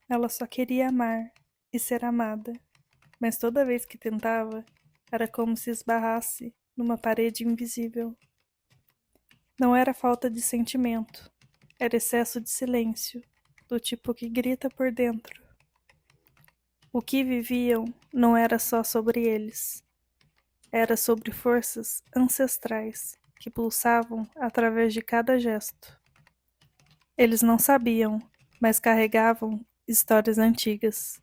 Ela só queria amar e ser amada, mas toda vez que tentava, era como se esbarrasse numa parede invisível. Não era falta de sentimento, era excesso de silêncio, do tipo que grita por dentro. O que viviam não era só sobre eles, era sobre forças ancestrais que pulsavam através de cada gesto. Eles não sabiam, mas carregavam histórias antigas,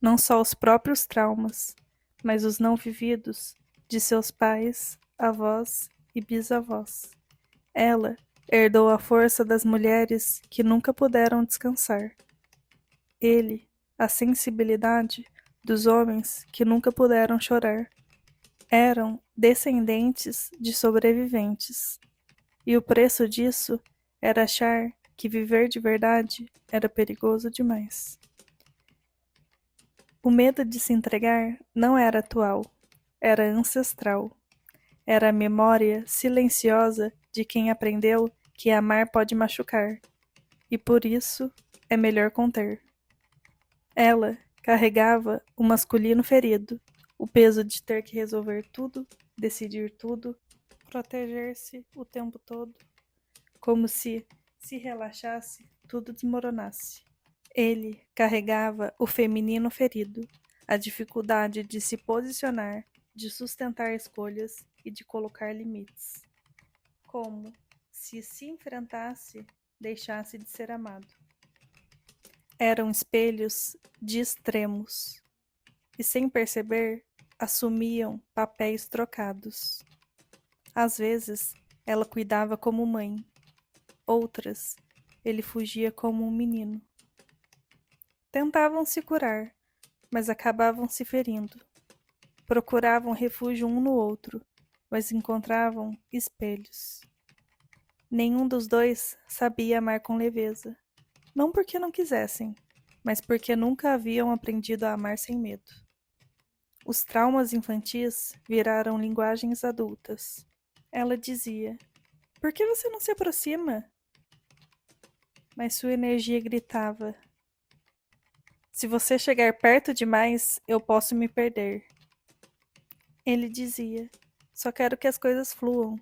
não só os próprios traumas, mas os não vividos de seus pais, avós e bisavós. Ela herdou a força das mulheres que nunca puderam descansar. Ele, a sensibilidade dos homens que nunca puderam chorar. Eram descendentes de sobreviventes. E o preço disso era achar que viver de verdade era perigoso demais. O medo de se entregar não era atual, era ancestral. Era a memória silenciosa de quem aprendeu que amar pode machucar, e por isso é melhor conter. Ela carregava o masculino ferido, o peso de ter que resolver tudo, decidir tudo, proteger-se o tempo todo, como se relaxasse, tudo desmoronasse. Ele carregava o feminino ferido, a dificuldade de se posicionar, de sustentar escolhas e de colocar limites. Como se enfrentasse, deixasse de ser amado. Eram espelhos de extremos, e sem perceber, assumiam papéis trocados. Às vezes, ela cuidava como mãe, outras, ele fugia como um menino. Tentavam se curar, mas acabavam se ferindo. Procuravam refúgio um no outro, mas encontravam espelhos. Nenhum dos dois sabia amar com leveza. Não porque não quisessem, mas porque nunca haviam aprendido a amar sem medo. Os traumas infantis viraram linguagens adultas. Ela dizia: "Por que você não se aproxima?" Mas sua energia gritava: "Se você chegar perto demais, eu posso me perder." Ele dizia: "Só quero que as coisas fluam."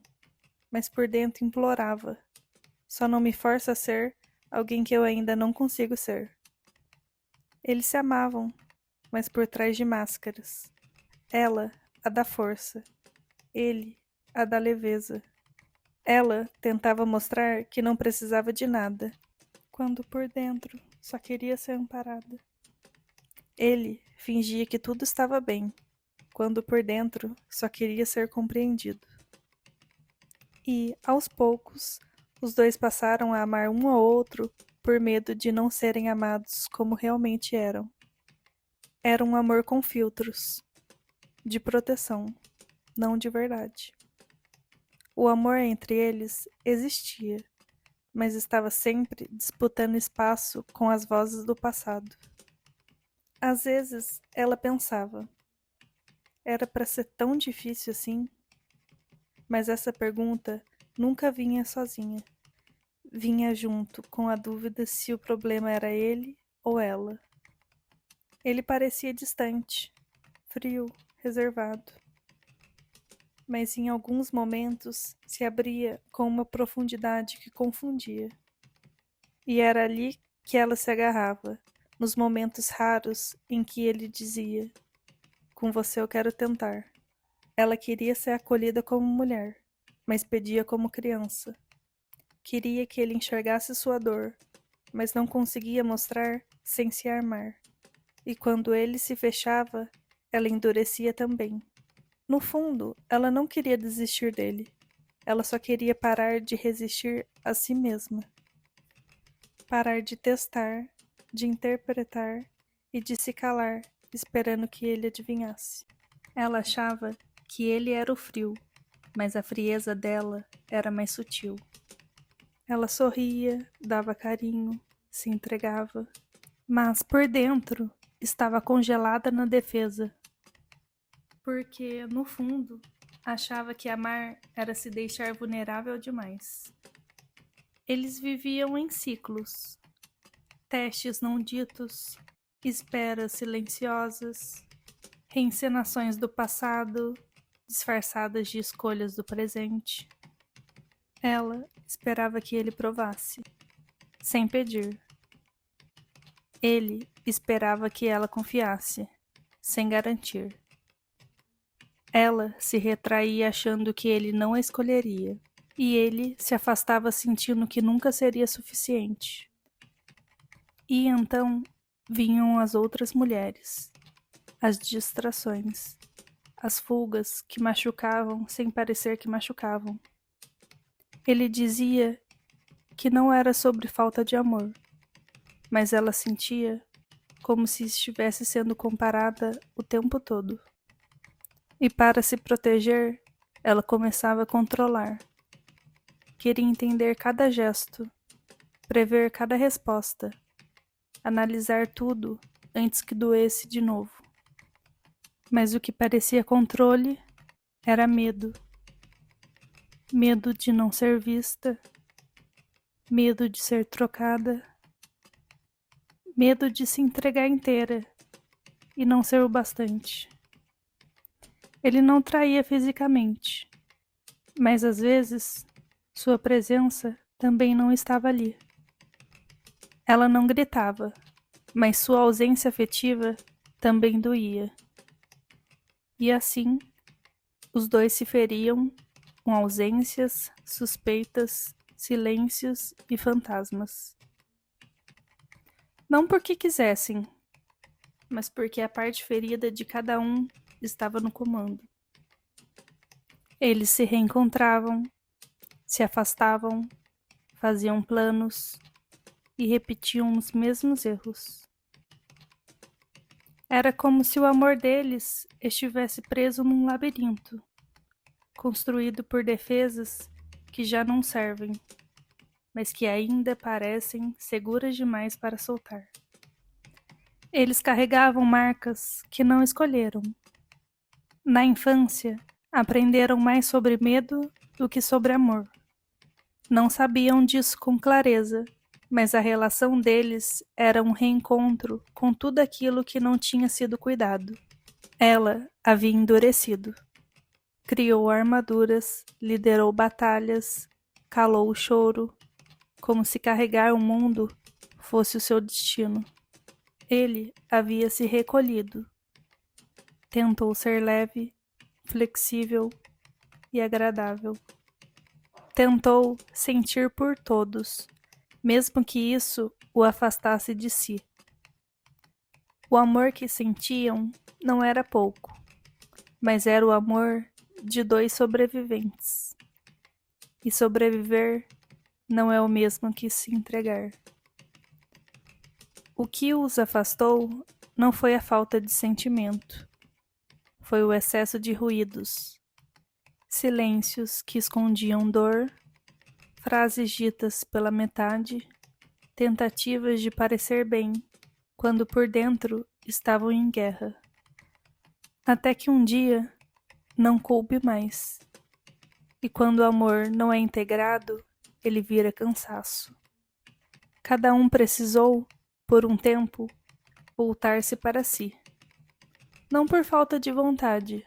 Mas por dentro implorava: "Só não me força a ser alguém que eu ainda não consigo ser." Eles se amavam, mas por trás de máscaras. Ela, a da força. Ele, a da leveza. Ela tentava mostrar que não precisava de nada, quando por dentro só queria ser amparada. Ele fingia que tudo estava bem, quando por dentro só queria ser compreendido. E, aos poucos, os dois passaram a amar um ao outro por medo de não serem amados como realmente eram. Era um amor com filtros, de proteção, não de verdade. O amor entre eles existia, mas estava sempre disputando espaço com as vozes do passado. Às vezes, ela pensava: era para ser tão difícil assim? Mas essa pergunta nunca vinha sozinha. Vinha junto com a dúvida se o problema era ele ou ela. Ele parecia distante, frio, reservado. Mas em alguns momentos se abria com uma profundidade que confundia. E era ali que ela se agarrava, nos momentos raros em que ele dizia: "Com você eu quero tentar." Ela queria ser acolhida como mulher, mas pedia como criança. Queria que ele enxergasse sua dor, mas não conseguia mostrar sem se armar. E quando ele se fechava, ela endurecia também. No fundo, ela não queria desistir dele. Ela só queria parar de resistir a si mesma. Parar de testar, de interpretar e de se calar, esperando que ele adivinhasse. Ela achava que ele era o frio, mas a frieza dela era mais sutil. Ela sorria, dava carinho, se entregava, mas por dentro estava congelada na defesa, porque, no fundo, achava que amar era se deixar vulnerável demais. Eles viviam em ciclos. testes não ditos, esperas silenciosas, reencenações do passado, disfarçadas de escolhas do presente. Ela esperava que ele provasse, sem pedir. Ele esperava que ela confiasse, sem garantir. Ela se retraía achando que ele não a escolheria, e ele se afastava sentindo que nunca seria suficiente. E então vinham as outras mulheres, as distrações, as fugas que machucavam sem parecer que machucavam. Ele dizia que não era sobre falta de amor, mas ela sentia como se estivesse sendo comparada o tempo todo. E para se proteger, ela começava a controlar. Queria entender cada gesto, prever cada resposta, analisar tudo antes que doesse de novo. Mas o que parecia controle era medo. Medo de não ser vista, medo de ser trocada, medo de se entregar inteira e não ser o bastante. Ele não traía fisicamente, mas às vezes sua presença também não estava ali. Ela não gritava, mas sua ausência afetiva também doía. E assim, os dois se feriam com ausências, suspeitas, silêncios e fantasmas. Não porque quisessem, mas porque a parte ferida de cada um estava no comando. Eles se reencontravam, se afastavam, faziam planos e repetiam os mesmos erros. Era como se o amor deles estivesse preso num labirinto, construído por defesas que já não servem, mas que ainda parecem seguras demais para soltar. Eles carregavam marcas que não escolheram. Na infância, aprenderam mais sobre medo do que sobre amor. Não sabiam disso com clareza, mas a relação deles era um reencontro com tudo aquilo que não tinha sido cuidado. Ela havia endurecido. Criou armaduras, liderou batalhas, calou o choro, como se carregar o mundo fosse o seu destino. Ele havia se recolhido. Tentou ser leve, flexível e agradável. Tentou sentir por todos, mesmo que isso o afastasse de si. O amor que sentiam não era pouco, mas era o amor de dois sobreviventes. E sobreviver não é o mesmo que se entregar. O que os afastou não foi a falta de sentimento, foi o excesso de ruídos, silêncios que escondiam dor, frases ditas pela metade, tentativas de parecer bem, quando por dentro estavam em guerra. Até que um dia não coube mais. E quando o amor não é integrado, ele vira cansaço. Cada um precisou, por um tempo, voltar-se para si. Não por falta de vontade,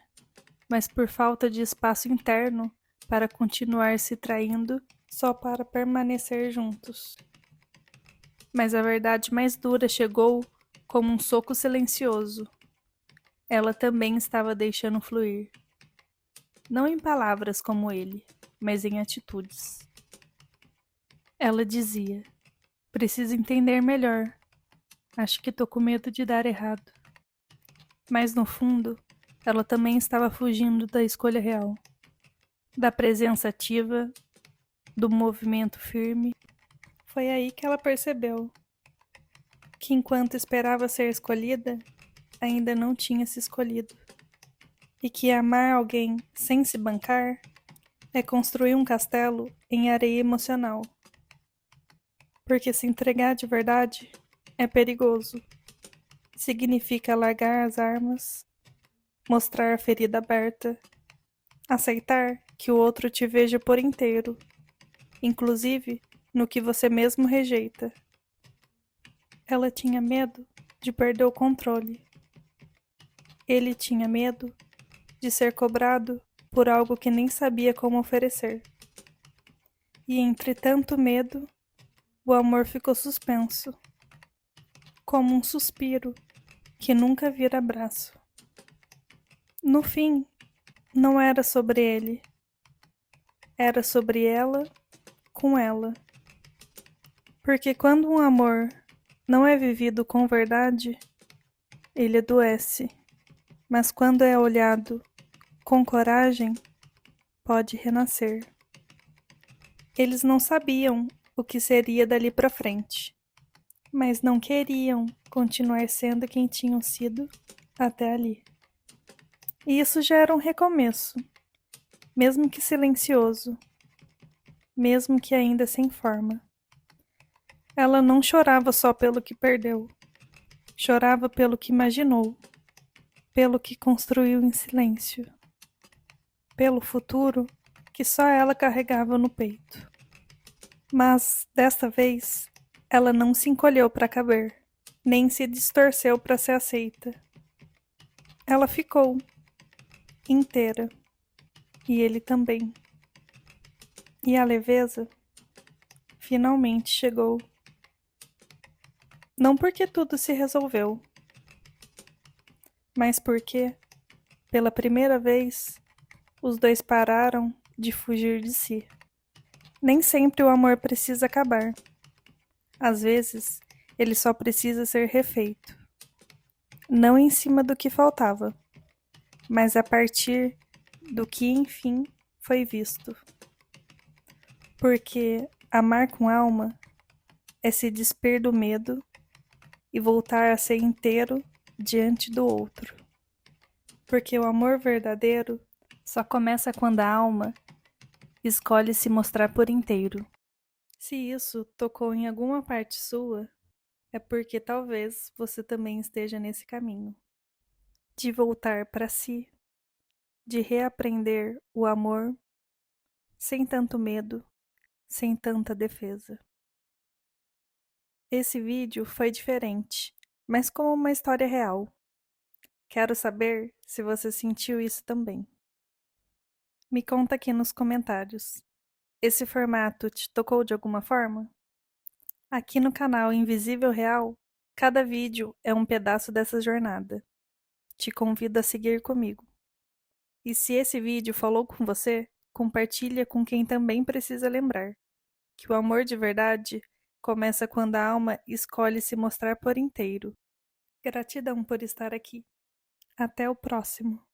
mas por falta de espaço interno para continuar se traindo só para permanecer juntos. Mas a verdade mais dura chegou como um soco silencioso. Ela também estava deixando fluir. Não em palavras como ele, mas em atitudes. Ela dizia: preciso entender melhor. Acho que tô com medo de dar errado. Mas no fundo, ela também estava fugindo da escolha real, da presença ativa, do movimento firme. Foi aí que ela percebeu que enquanto esperava ser escolhida, ainda não tinha se escolhido. E que amar alguém sem se bancar é construir um castelo em areia emocional. Porque se entregar de verdade é perigoso. Significa largar as armas, mostrar a ferida aberta, aceitar que o outro te veja por inteiro, inclusive no que você mesmo rejeita. Ela tinha medo de perder o controle. Ele tinha medo de ser cobrado por algo que nem sabia como oferecer. E entre tanto medo, o amor ficou suspenso, como um suspiro que nunca vira abraço. No fim, não era sobre ele, era sobre ela com ela. Porque quando um amor não é vivido com verdade, ele adoece. Mas quando é olhado com coragem, pode renascer. Eles não sabiam o que seria dali para frente, mas não queriam continuar sendo quem tinham sido até ali. E isso já era um recomeço, mesmo que silencioso, mesmo que ainda sem forma. Ela não chorava só pelo que perdeu, chorava pelo que imaginou, pelo que construiu em silêncio, pelo futuro que só ela carregava no peito. Mas, desta vez, ela não se encolheu para caber, nem se distorceu para ser aceita. Ela ficou inteira, e ele também. E a leveza finalmente chegou. Não porque tudo se resolveu, mas porque, pela primeira vez, os dois pararam de fugir de si. Nem sempre o amor precisa acabar. Às vezes, ele só precisa ser refeito. Não em cima do que faltava, mas a partir do que enfim foi visto. Porque amar com alma é se despir do medo e voltar a ser inteiro diante do outro. Porque o amor verdadeiro só começa quando a alma escolhe se mostrar por inteiro. Se isso tocou em alguma parte sua, é porque talvez você também esteja nesse caminho. De voltar para si, de reaprender o amor sem tanto medo, sem tanta defesa. Esse vídeo foi diferente, mas como uma história real. Quero saber se você sentiu isso também. Me conta aqui nos comentários. Esse formato te tocou de alguma forma? Aqui no canal Invisível Real, cada vídeo é um pedaço dessa jornada. Te convido a seguir comigo. E se esse vídeo falou com você, compartilha com quem também precisa lembrar que o amor de verdade começa quando a alma escolhe se mostrar por inteiro. Gratidão por estar aqui. Até o próximo.